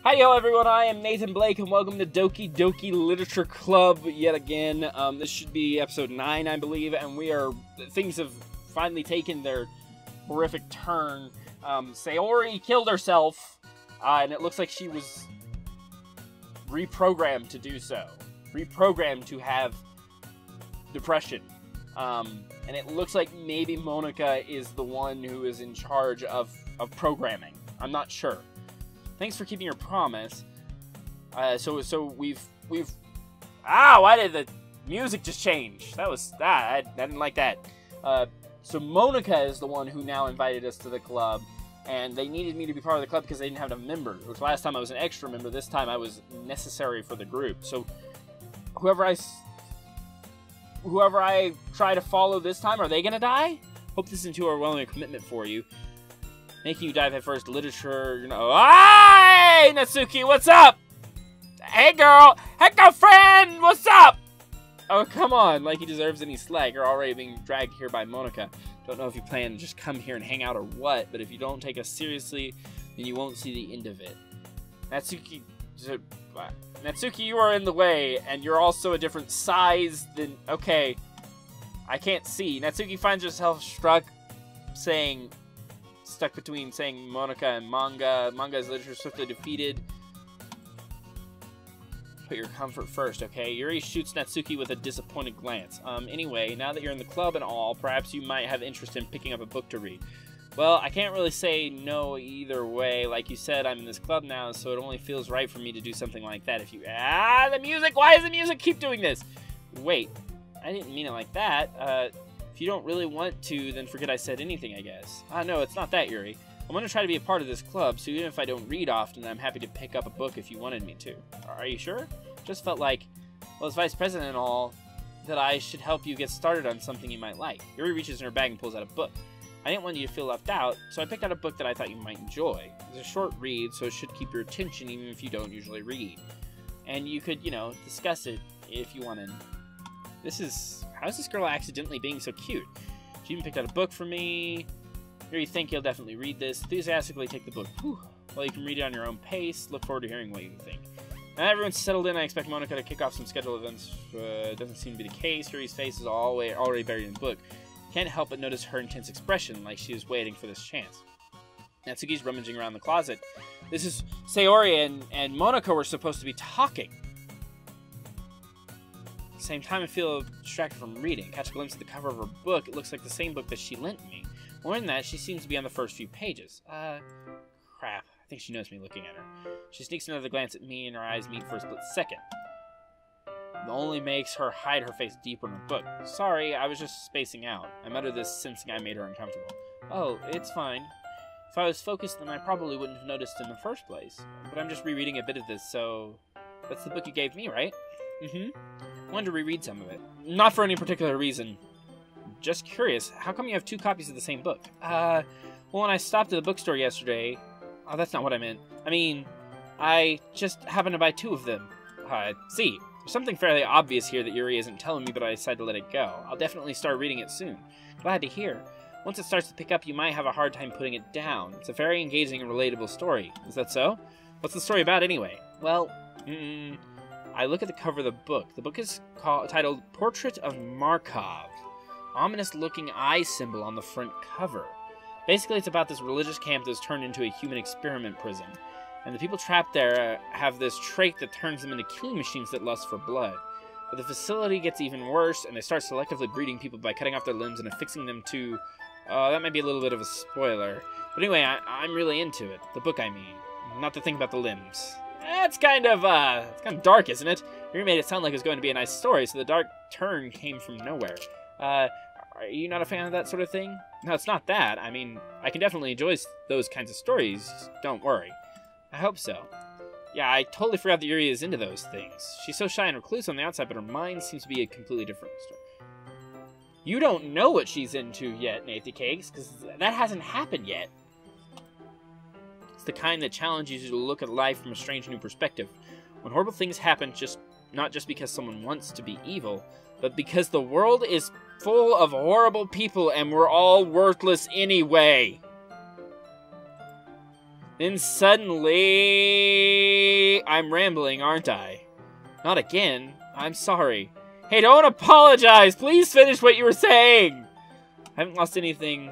Hi-yo everyone, I am Nathan Blake and welcome to Doki Doki Literature Club yet again. This should be episode 9, I believe, and things have finally taken their horrific turn. Sayori killed herself, and it looks like she was reprogrammed to do so. Reprogrammed to have depression. And it looks like maybe Monica is the one who is in charge of programming. I'm not sure. Thanks for keeping your promise. So we've why did the music just change? I didn't like that. So Monica is the one who now invited us to the club, and they needed me to be part of the club because they didn't have enough members. Which last time I was an extra member, this time I was necessary for the group. So whoever I try to follow this time, are they gonna die? Hope this isn't too overwhelming a commitment for you. Making you dive headfirst, literature, you know. Hey, Natsuki, what's up? Hey, girl. Hey, girlfriend, what's up? Oh, come on, like he deserves any slack. You're already being dragged here by Monica. Don't know if you plan to just come here and hang out or what, but if you don't take us seriously, then you won't see the end of it. Natsuki, you are in the way, and you're also a different size than... Okay, I can't see. Natsuki finds herself stuck between saying Monica and manga. Manga is literature swiftly defeated. Put your comfort first, okay? Yuri shoots Natsuki with a disappointed glance. Anyway, now that you're in the club and all, perhaps you might have interest in picking up a book to read. Well, I can't really say no either way. Like you said, I'm in this club now, so it only feels right for me to do something like that. If you... the music! Why does the music keep doing this? Wait, I didn't mean it like that. If you don't really want to, then forget I said anything, I guess. No, it's not that, Yuri. I want to try to be a part of this club, so even if I don't read often, I'm happy to pick up a book if you wanted me to. Are you sure? Just felt like, well, as vice president and all, that I should help you get started on something you might like. Yuri reaches in her bag and pulls out a book. I didn't want you to feel left out, so I picked out a book that I thought you might enjoy. It's a short read, so it should keep your attention even if you don't usually read. And you could, discuss it if you wanted. How's this girl accidentally being so cute? She even picked out a book for me. Here you think you'll definitely read this. Enthusiastically take the book. Whew. Well, you can read it on your own pace. Look forward to hearing what you think. Now everyone's settled in. I expect Monica to kick off some scheduled events. Doesn't seem to be the case. Yuri's face is already buried in the book. Can't help but notice her intense expression, like she was waiting for this chance. Natsuki's rummaging around the closet. This is Sayori and Monica were supposed to be talking. At the same time, I feel distracted from reading. Catch a glimpse of the cover of her book. It looks like the same book that she lent me. More than that, she seems to be on the first few pages. Crap. I think she knows me looking at her. She sneaks another glance at me and her eyes meet for a split second. It only makes her hide her face deeper in her book. Sorry, I was just spacing out. I muttered this, sensing I made her uncomfortable. Oh, it's fine. If I was focused, then I probably wouldn't have noticed in the first place. But I'm just rereading a bit of this, so... That's the book you gave me, right? Mm-hmm. I wanted to reread some of it. Not for any particular reason. Just curious, how come you have 2 copies of the same book? Well, when I stopped at the bookstore yesterday... Oh, that's not what I meant. I mean, I just happened to buy 2 of them. See, there's something fairly obvious here that Yuri isn't telling me, but I decided to let it go. I'll definitely start reading it soon. Glad to hear. Once it starts to pick up, you might have a hard time putting it down. It's a very engaging and relatable story. Is that so? What's the story about, anyway? Well, I look at the cover of the book. The book is titled Portrait of Markov. Ominous-looking eye symbol on the front cover. Basically, it's about this religious camp that's turned into a human experiment prison. And the people trapped there have this trait that turns them into killing machines that lust for blood. But the facility gets even worse, and they start selectively breeding people by cutting off their limbs and affixing them to... that might be a little bit of a spoiler. But anyway, I'm really into it. The book, I mean. Not the thing about the limbs. It's kind of dark, isn't it? You made it sound like it was going to be a nice story, so the dark turn came from nowhere. Are you not a fan of that sort of thing? No, it's not that. I mean, I can definitely enjoy those kinds of stories. Don't worry. I hope so. Yeah, I totally forgot that Yuri is into those things. She's so shy and recluse on the outside, but her mind seems to be a completely different story. You don't know what she's into yet, Nathanblakegames, because that hasn't happened yet. It's the kind that challenges you to look at life from a strange new perspective. When horrible things happen, not just because someone wants to be evil, but because the world is full of horrible people and we're all worthless anyway. Then suddenly... I'm rambling, aren't I? Not again. I'm sorry. Hey, don't apologize! Please finish what you were saying! I haven't lost anything.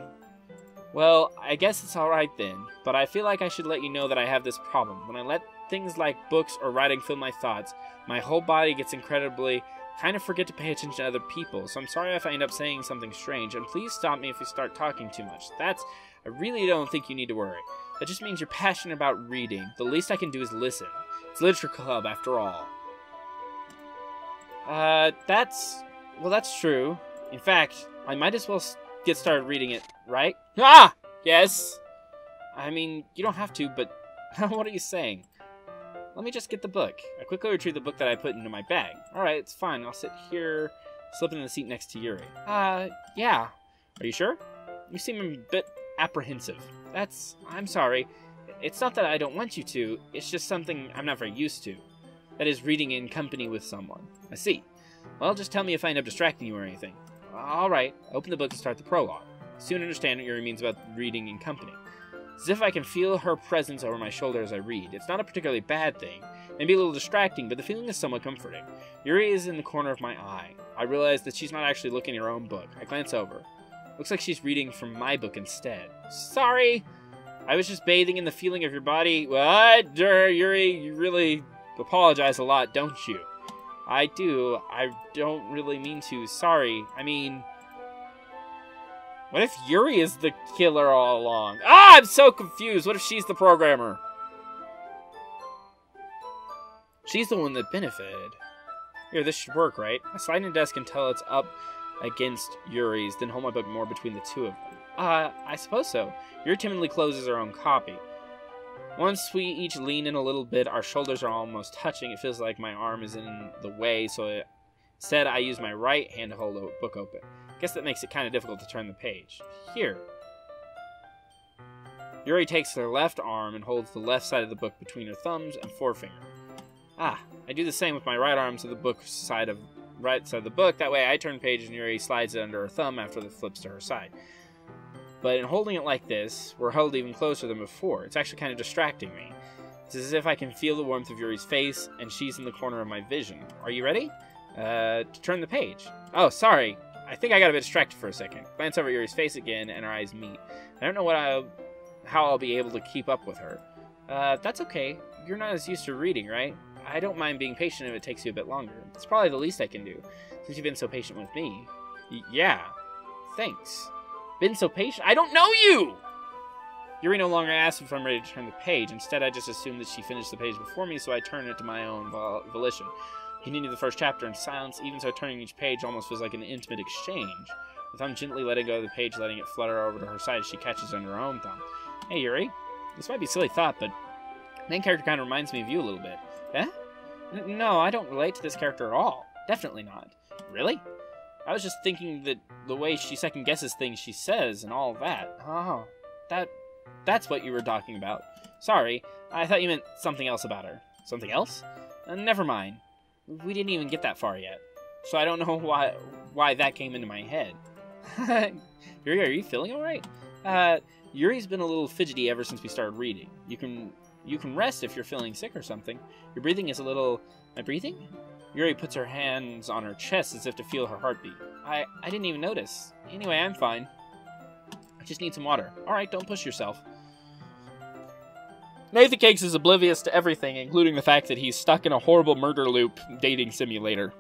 Well, I guess it's alright then, but I feel like I should let you know that I have this problem. When I let things like books or writing fill my thoughts, my whole body gets incredibly... kind of forget to pay attention to other people, so I'm sorry if I end up saying something strange, and please stop me if you start talking too much. I really don't think you need to worry. That just means you're passionate about reading. The least I can do is listen. It's literature club, after all. That's true. In fact, I might as well get started reading it, right? Ah! Yes! I mean, you don't have to, but what are you saying? Let me just get the book. I quickly retrieve the book that I put into my bag. Alright, it's fine. I'll sit here, slip in the seat next to Yuri. Yeah. Are you sure? You seem a bit apprehensive. I'm sorry. It's not that I don't want you to, it's just something I'm not very used to. That is, reading in company with someone. I see. Well, just tell me if I end up distracting you or anything. Alright, open the book and start the prologue. I soon understand what Yuri means about reading in company. It's as if I can feel her presence over my shoulder as I read. It's not a particularly bad thing. Maybe a little distracting, but the feeling is somewhat comforting. Yuri is in the corner of my eye. I realize that she's not actually looking at her own book. I glance over. Looks like she's reading from my book instead. Sorry! I was just bathing in the feeling of your body. What? Yuri, you really apologize a lot, don't you? I do. I don't really mean to. Sorry. I mean... What if Yuri is the killer all along? Ah, I'm so confused. What if she's the programmer? She's the one that benefited. Here, this should work, right? I slide in the desk until it's up against Yuri's, then hold my book more between the two of them. I suppose so. Yuri timidly closes her own copy. Once we each lean in a little bit, our shoulders are almost touching. It feels like my arm is in the way, so instead I use my right hand to hold the book open. Guess that makes it kind of difficult to turn the page. Here. Yuri takes her left arm and holds the left side of the book between her thumbs and forefinger. Ah, I do the same with my right arm to the right side of the book. That way I turn the page and Yuri slides it under her thumb after it flips to her side. But in holding it like this, we're held even closer than before. It's actually kind of distracting me. It's as if I can feel the warmth of Yuri's face, and she's in the corner of my vision. Are you ready? To turn the page. Oh, sorry. I think I got a bit distracted for a second. Glance over at Yuri's face again, and our eyes meet. I don't know how I'll be able to keep up with her. That's okay. You're not as used to reading, right? I don't mind being patient if it takes you a bit longer. It's probably the least I can do, since you've been so patient with me. Yeah. Thanks. Been so patient? I don't know you! Yuri no longer asks if I'm ready to turn the page. Instead, I just assume that she finished the page before me, so I turn it to my own volition. Continue the first chapter in silence, even so turning each page almost feels like an intimate exchange. With thumb gently letting go of the page, letting it flutter over to her side as she catches it under her own thumb. Hey, Yuri. This might be a silly thought, but the main character kind of reminds me of you a little bit. Eh? No, I don't relate to this character at all. Definitely not. Really? I was just thinking that the way she second-guesses things she says and all that. Oh, that's what you were talking about. Sorry, I thought you meant something else about her. Something else? Never mind. We didn't even get that far yet. So I don't know why that came into my head. Yuri, are you feeling alright? Yuri's been a little fidgety ever since we started reading. You can rest if you're feeling sick or something. Your breathing is a little... My breathing? Yuri puts her hands on her chest as if to feel her heartbeat. I didn't even notice. Anyway, I'm fine. I just need some water. Alright, don't push yourself. Nathanblakegames is oblivious to everything, including the fact that he's stuck in a horrible murder loop dating simulator.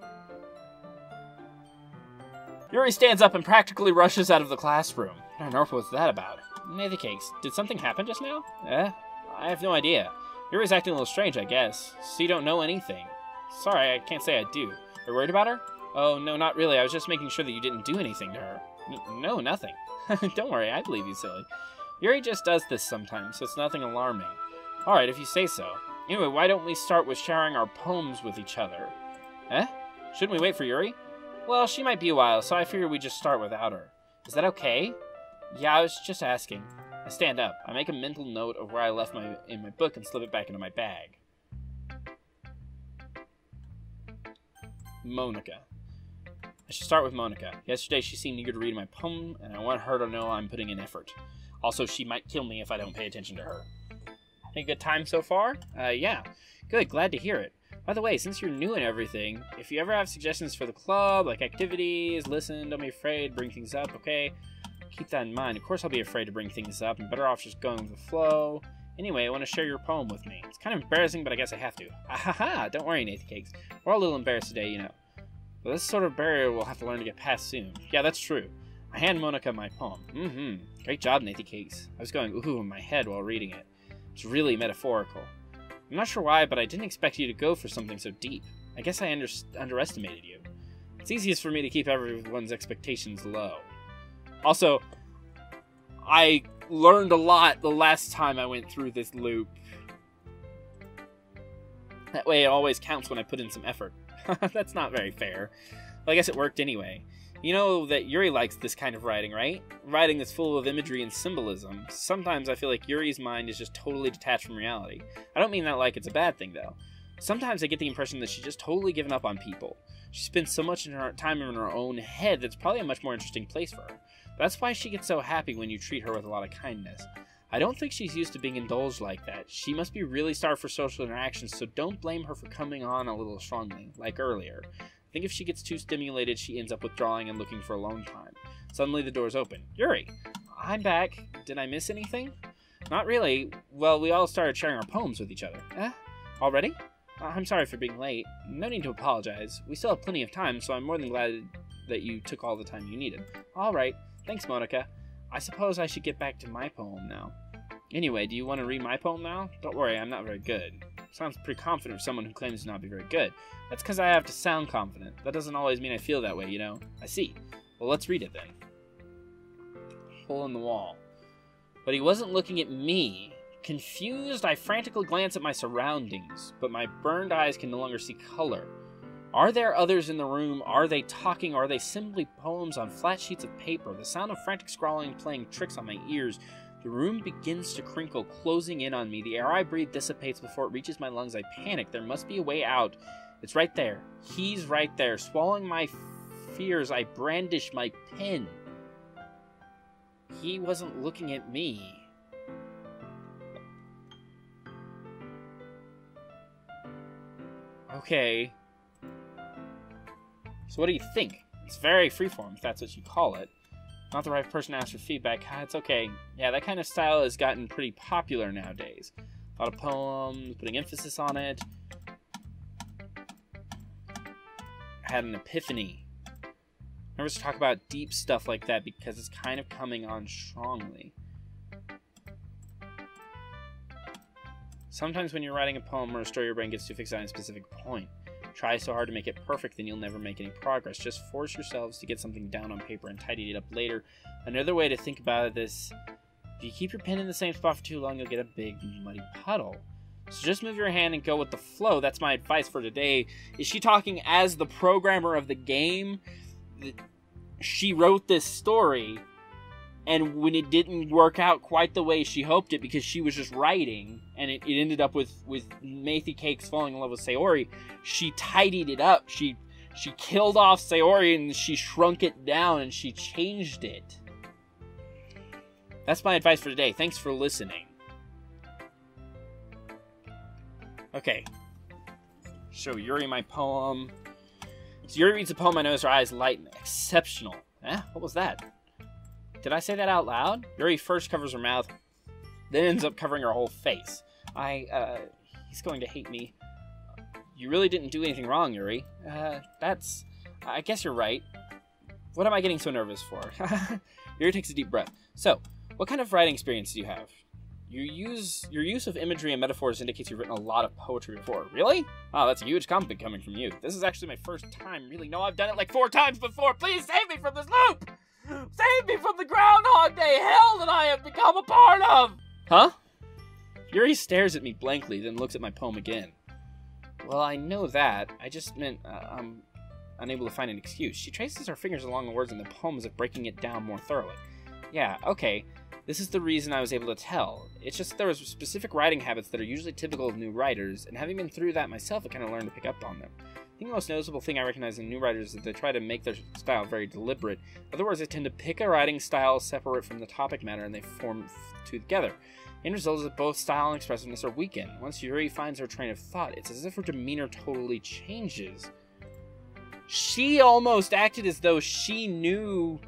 Yuri stands up and practically rushes out of the classroom. What on earth was that about? Nathanblakegames, did something happen just now? I have no idea. Yuri's acting a little strange, I guess. So you don't know anything. Sorry, I can't say I do. You're worried about her? Oh, no, not really. I was just making sure that you didn't do anything to her. No, nothing. Don't worry, I believe you, silly. Yuri just does this sometimes, so it's nothing alarming. Alright, if you say so. Anyway, why don't we start with sharing our poems with each other? Shouldn't we wait for Yuri? Well, she might be a while, so I figured we'd just start without her. Is that okay? Yeah, I was just asking. I stand up. I make a mental note of where I left in my book and slip it back into my bag. Monica. I should start with Monica. Yesterday she seemed eager to read my poem, and I want her to know I'm putting in effort. Also, she might kill me if I don't pay attention to her. Any good time so far? Yeah. Good, glad to hear it. By the way, since you're new and everything, if you ever have suggestions for the club, like activities, listen, don't be afraid, bring things up, okay? Keep that in mind. Of course I'll be afraid to bring things up. I'm better off just going with the flow. Anyway, I want to share your poem with me. It's kind of embarrassing, but I guess I have to. Ahaha! Don't worry, Nathanblakegames. We're all a little embarrassed today, you know. But this sort of barrier we'll have to learn to get past soon. Yeah, that's true. I hand Monica my poem. Great job, Nathanblakegames. I was going ooh in my head while reading it. It's really metaphorical. I'm not sure why, but I didn't expect you to go for something so deep. I guess I underestimated you. It's easiest for me to keep everyone's expectations low. Also, I learned a lot the last time I went through this loop. That way it always counts when I put in some effort. That's not very fair. Well, I guess it worked anyway. You know that Yuri likes this kind of writing, right? Writing that's full of imagery and symbolism. Sometimes I feel like Yuri's mind is just totally detached from reality. I don't mean that like it's a bad thing, though. Sometimes I get the impression that she's just totally given up on people. She spends so much time in her own head that's probably a much more interesting place for her. That's why she gets so happy when you treat her with a lot of kindness. I don't think she's used to being indulged like that. She must be really starved for social interactions, so don't blame her for coming on a little strongly, like earlier. I think if she gets too stimulated, she ends up withdrawing and looking for alone time. Suddenly the door's open. Yuri! I'm back. Did I miss anything? Not really. Well, we all started sharing our poems with each other. Already? I'm sorry for being late. No need to apologize. We still have plenty of time, so I'm more than glad that you took all the time you needed. Alright. Thanks, Monica. I suppose I should get back to my poem now. Anyway, do you want to read my poem now? Don't worry, I'm not very good. Sounds pretty confident for someone who claims to not be very good. That's because I have to sound confident. That doesn't always mean I feel that way, you know? I see. Well, let's read it then. Hole in the wall. But he wasn't looking at me. Confused, I frantically glance at my surroundings, but my burned eyes can no longer see color. Are there others in the room? Are they talking? Or are they simply poems on flat sheets of paper? The sound of frantic scrawling playing tricks on my ears. The room begins to crinkle, closing in on me. The air I breathe dissipates before it reaches my lungs. I panic. There must be a way out. It's right there. He's right there. Swallowing my fears, I brandish my pen. He wasn't looking at me. Okay. So what do you think? It's very freeform, if that's what you call it. Not the right person to ask for feedback. It's okay. Yeah, that kind of style has gotten pretty popular nowadays. A lot of poems, putting emphasis on it. I had an epiphany. Never to talk about deep stuff like that because it's kind of coming on strongly. Sometimes when you're writing a poem or a story, your brain gets too fixated on a specific point. Try so hard to make it perfect, then you'll never make any progress. Just force yourselves to get something down on paper and tidy it up later. Another way to think about this, if you keep your pen in the same spot for too long, you'll get a big, muddy puddle. So just move your hand and go with the flow. That's my advice for today. Is she talking as the programmer of the game? She wrote this story, and when it didn't work out quite the way she hoped it because she was just writing, and it ended up with Nathanblakegames falling in love with Sayori, she tidied it up. She killed off Sayori and she shrunk it down and she changed it. That's my advice for today. Thanks for listening. Okay. Show Yuri my poem. So Yuri reads the poem. I notice her eyes lighten. Exceptional. What was that? Did I say that out loud? Yuri first covers her mouth, then ends up covering her whole face. He's going to hate me. You really didn't do anything wrong, Yuri. I guess you're right. What am I getting so nervous for? Yuri takes a deep breath. So, what kind of writing experience do you have? Your use of imagery and metaphors indicates you've written a lot of poetry before. Really? Wow, that's a huge compliment coming from you. This is actually my first time really. No, I've done it like 4 times before. Please save me from this loop! Save me from the Groundhog Day hell that I have become a part of! Huh? Yuri stares at me blankly, then looks at my poem again. Well, I know that. I just meant, I'm unable to find an excuse. She traces her fingers along the words in the poem as if breaking it down more thoroughly. Yeah, okay. This is the reason I was able to tell. It's just that there was specific writing habits that are usually typical of new writers, and having been through that myself, I kind of learned to pick up on them. I think the most noticeable thing I recognize in new writers is that they try to make their style very deliberate. In other words, they tend to pick a writing style separate from the topic matter, and they form two together. End result is that both style and expressiveness are weakened. Once Yuri finds her train of thought, it's as if her demeanor totally changes. She almost acted as though she knew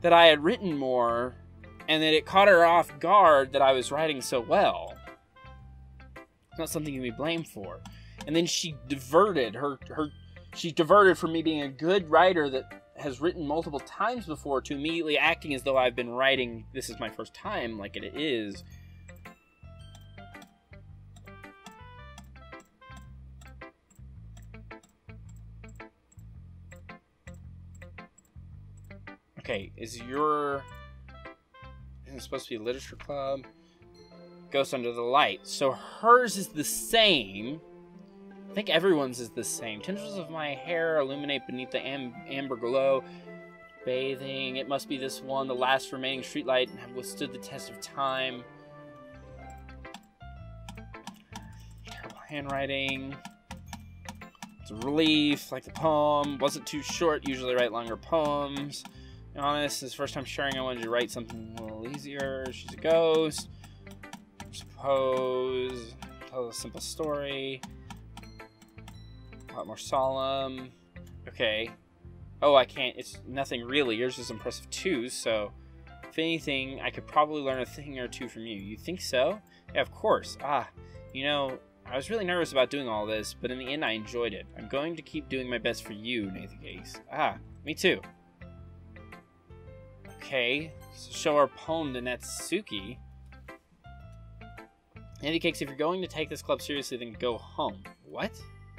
that I had written more, and that it caught her off guard that I was writing so well. It's not something you can be blamed for. And then she diverted she diverted from me being a good writer that has written multiple times before to immediately acting as though I've been writing, this is my first time, like it is. Okay, isn't it supposed to be a literature club? Ghost Under the Light. So hers is the same. I think everyone's is the same. Tendrils of my hair illuminate beneath the amber glow. Bathing. It must be this one, the last remaining streetlight, and have withstood the test of time. Terrible handwriting. It's a relief, like the poem. Wasn't too short. Usually write longer poems. To be honest, this is the first time sharing. I wanted to write something a little easier. She's a ghost. Suppose. Tell a simple story. A lot more solemn. Okay. Oh, I can't. It's nothing really. Yours is impressive too, so if anything, I could probably learn a thing or two from you. You think so? Yeah, of course. You know, I was really nervous about doing all this, but in the end, I enjoyed it. I'm going to keep doing my best for you, Nathanblakegames. Me too. Okay, so show our poem to Natsuki. Nathanblakegames, if you're going to take this club seriously, then go home. What?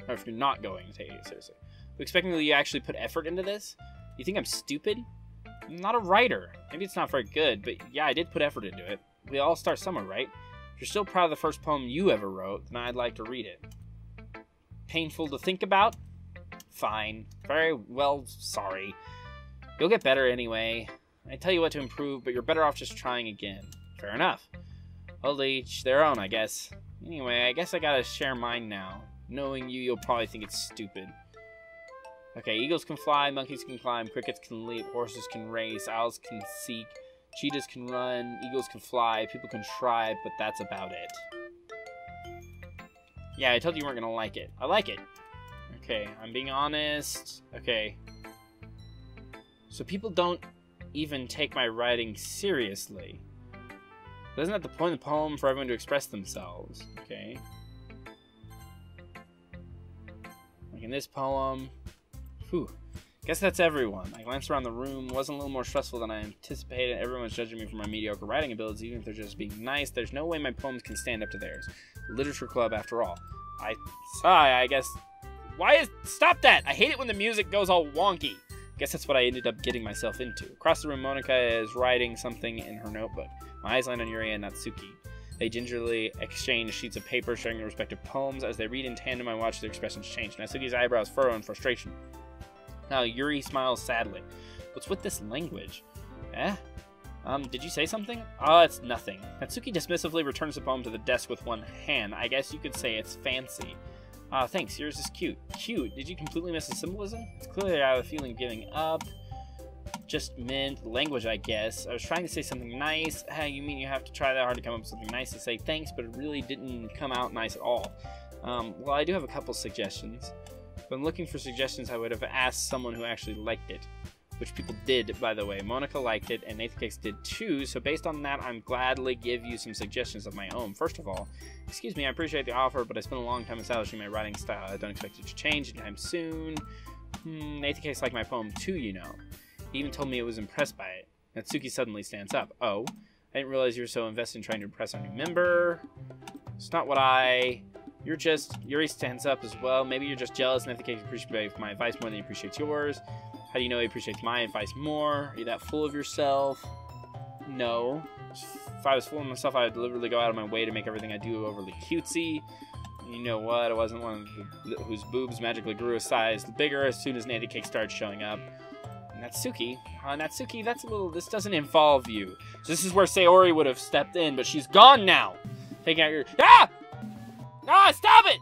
Or if you're not going to take it seriously. But expecting that you actually put effort into this? You think I'm stupid? I'm not a writer. Maybe it's not very good, but yeah, I did put effort into it. We all start somewhere, right? If you're still proud of the first poem you ever wrote, then I'd like to read it. Painful to think about? Fine. Very well, sorry. You'll get better anyway. I tell you what to improve, but you're better off just trying again. Fair enough. Well, each their own, I guess. Anyway, I guess I gotta share mine now. Knowing you, you'll probably think it's stupid. Okay, eagles can fly, monkeys can climb, crickets can leap, horses can race, owls can seek, cheetahs can run, eagles can fly, people can try, but that's about it. Yeah, I told you weren't gonna like it. I like it. Okay, I'm being honest. Okay. So people don't even take my writing seriously. But isn't that the point of the poem, for everyone to express themselves? Okay. Like in this poem. Whew. Guess that's everyone. I glanced around the room. Wasn't a little more stressful than I anticipated. Everyone's judging me for my mediocre writing abilities, even if they're just being nice. There's no way my poems can stand up to theirs. Literature club, after all. I sigh, I guess. Stop that! I hate it when the music goes all wonky. Guess that's what I ended up getting myself into. Across the room, Monika is writing something in her notebook. My eyes land on Yuri and Natsuki. They gingerly exchange sheets of paper, sharing their respective poems. As they read in tandem, I watch their expressions change. Natsuki's eyebrows furrow in frustration. Now Yuri smiles sadly. What's with this language? Did you say something? Oh, it's nothing. Natsuki dismissively returns the poem to the desk with one hand. I guess you could say it's fancy. Thanks, yours is cute. Cute? Did you completely miss the symbolism? It's clearly I have a feeling of giving up. Just meant language, I guess. I was trying to say something nice. You mean you have to try that hard to come up with something nice to say thanks, but it really didn't come out nice at all. Well, I do have a couple suggestions. If I'm looking for suggestions, I would have asked someone who actually liked it. Which people did, by the way. Monika liked it, and Nathanblakegames did too, so based on that, I'm gladly give you some suggestions of my own. First of all, excuse me, I appreciate the offer, but I spent a long time establishing my writing style. I don't expect it to change anytime soon. Nathanblakegames liked my poem too, you know. He even told me it was impressed by it. Natsuki suddenly stands up. Oh, I didn't realize you were so invested in trying to impress our new member. It's not what You're just... Yuri stands up as well. Maybe you're just jealous. Nathanblakegames appreciates my advice more than he appreciates yours. How do you know he appreciates my advice more? Are you that full of yourself? No. If I was full of myself, I would deliberately go out of my way to make everything I do overly cutesy. You know what? I wasn't one whose boobs magically grew a size bigger as soon as Nathanblakegames started showing up. Natsuki? Natsuki, that's a little... This doesn't involve you. So this is where Sayori would have stepped in, but she's gone now. Taking out your... Ah! No, stop it!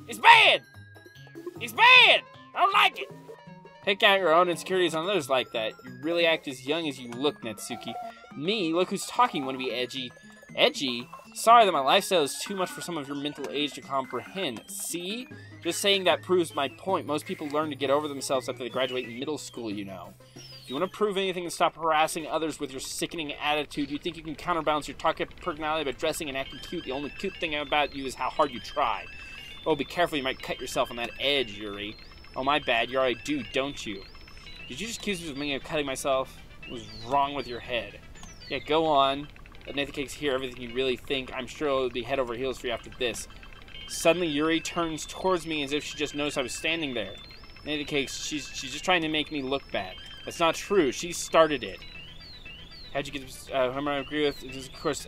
It's bad! It's bad! I don't like it! Take out your own insecurities on others like that. You really act as young as you look, Natsuki. Me? Look who's talking, wanna be edgy. Edgy? Sorry that my lifestyle is too much for some of your mental age to comprehend. See? Just saying that proves my point. Most people learn to get over themselves after they graduate middle school, you know. If you want to prove anything and stop harassing others with your sickening attitude, you think you can counterbalance your toxic personality by dressing and acting cute. The only cute thing about you is how hard you try. Oh, be careful, you might cut yourself on that edge, Yuri. Oh, my bad, you already do, don't you? Did you just accuse me of cutting myself? What was wrong with your head? Yeah, go on. Let Nathanblakegames hear everything you really think. I'm sure it'll be head over heels for you after this. Suddenly, Yuri turns towards me as if she just noticed I was standing there. Nathanblakegames, she's just trying to make me look bad. That's not true. She started it. How'd you get this? I'm gonna agree with this, of course.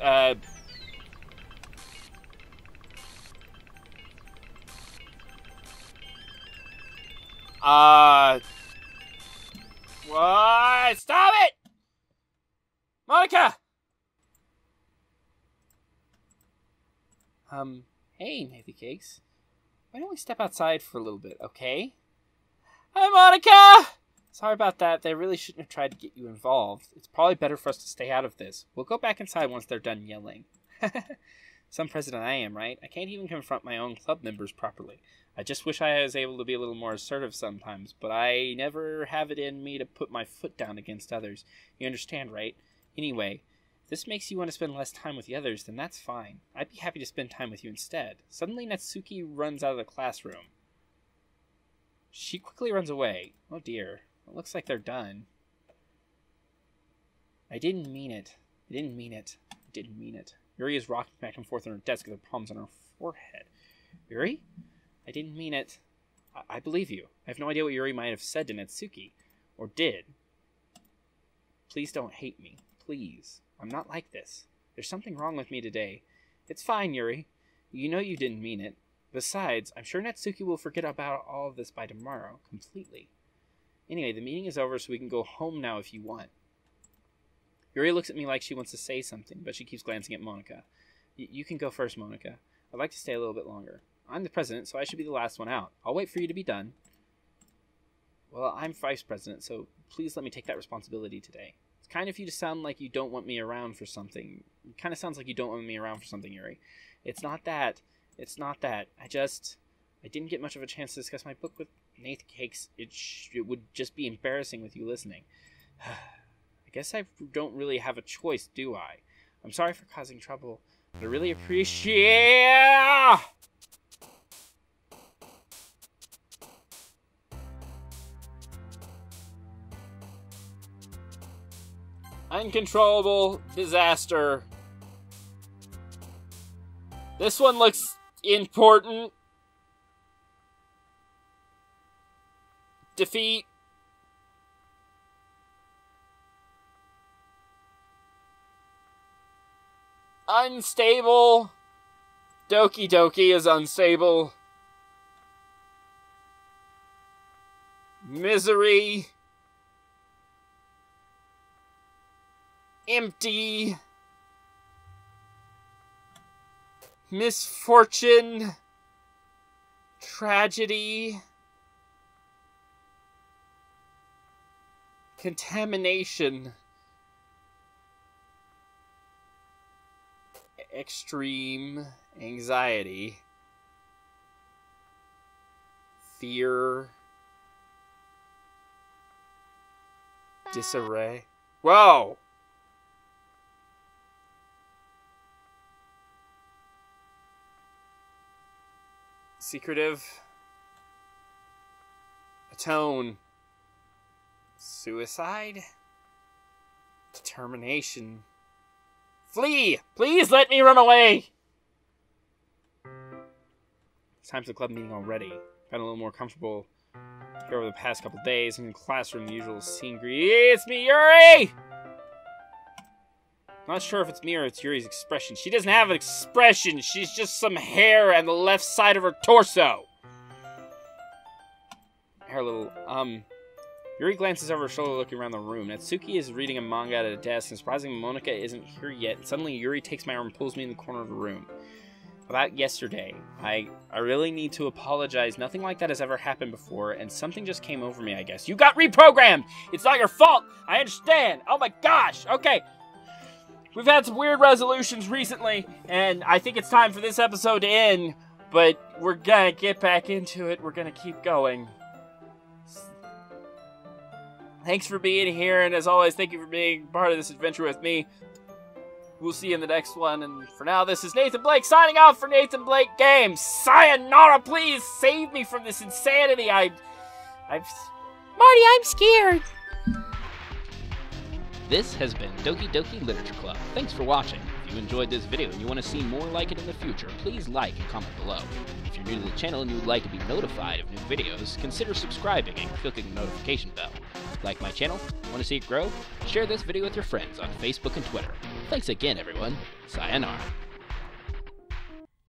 What? Stop it! Monica! Hey, Nathanblakegames. Why don't we step outside for a little bit, okay? Hi, Monica! Sorry about that. They really shouldn't have tried to get you involved. It's probably better for us to stay out of this. We'll go back inside once they're done yelling. Some president I am, right? I can't even confront my own club members properly. I just wish I was able to be a little more assertive sometimes, but I never have it in me to put my foot down against others. You understand, right? Anyway, if this makes you want to spend less time with the others, then that's fine. I'd be happy to spend time with you instead. Suddenly, Natsuki runs out of the classroom. She quickly runs away. Oh dear. It looks like they're done. I didn't mean it. I didn't mean it. I didn't mean it. Yuri is rocking back and forth on her desk with her palms on her forehead. Yuri? I didn't mean it. I believe you. I have no idea what Yuri might have said to Natsuki. Or did. Please don't hate me. Please. I'm not like this. There's something wrong with me today. It's fine, Yuri. You know you didn't mean it. Besides, I'm sure Natsuki will forget about all of this by tomorrow. Completely. Anyway, the meeting is over, so we can go home now if you want. Yuri looks at me like she wants to say something, but she keeps glancing at Monica. You can go first, Monica. I'd like to stay a little bit longer. I'm the president, so I should be the last one out. I'll wait for you to be done. Well, I'm vice president, so please let me take that responsibility today. It's kind of you to sound like you don't want me around for something. It kind of sounds like you don't want me around for something, Yuri. It's not that. It's not that. I didn't get much of a chance to discuss my book with Nathanblakegames. It would just be embarrassing with you listening. I guess I don't really have a choice, do I? I'm sorry for causing trouble, but I really appreciate... Uncontrollable disaster. This one looks important. Defeat. Unstable. Doki Doki is unstable. Misery. Empty. Misfortune. Tragedy. Contamination. Extreme anxiety. Fear. Disarray. Whoa! Secretive. Atone. Suicide. Determination. Flee! Please let me run away! It's time for the club meeting already. Got a little more comfortable here over the past couple days. In the classroom, the usual scene greet. It's me, Yuri! Not sure if it's me or it's Yuri's expression. She doesn't have an expression. She's just some hair on the left side of her torso. Hair a little, Yuri glances over her shoulder looking around the room. Natsuki is reading a manga at a desk, and surprisingly, Monica isn't here yet. Suddenly, Yuri takes my arm and pulls me in the corner of the room. About yesterday, I really need to apologize. Nothing like that has ever happened before, and something just came over me, I guess. You got reprogrammed! It's not your fault! I understand! Oh my gosh! Okay! we've had some weird resolutions recently, and I think it's time for this episode to end, but we're gonna get back into it. We're gonna keep going. Thanks for being here, and as always, thank you for being part of this adventure with me. We'll see you in the next one, and for now, this is Nathan Blake signing off for Nathanblakegames. Sayonara, please save me from this insanity. Marty, I'm scared. This has been Doki Doki Literature Club. Thanks for watching. If you enjoyed this video and you want to see more like it in the future, please like and comment below. If you're new to the channel and you would like to be notified of new videos, consider subscribing and clicking the notification bell. Like my channel? Want to see it grow? Share this video with your friends on Facebook and Twitter. Thanks again, everyone. Sayonara.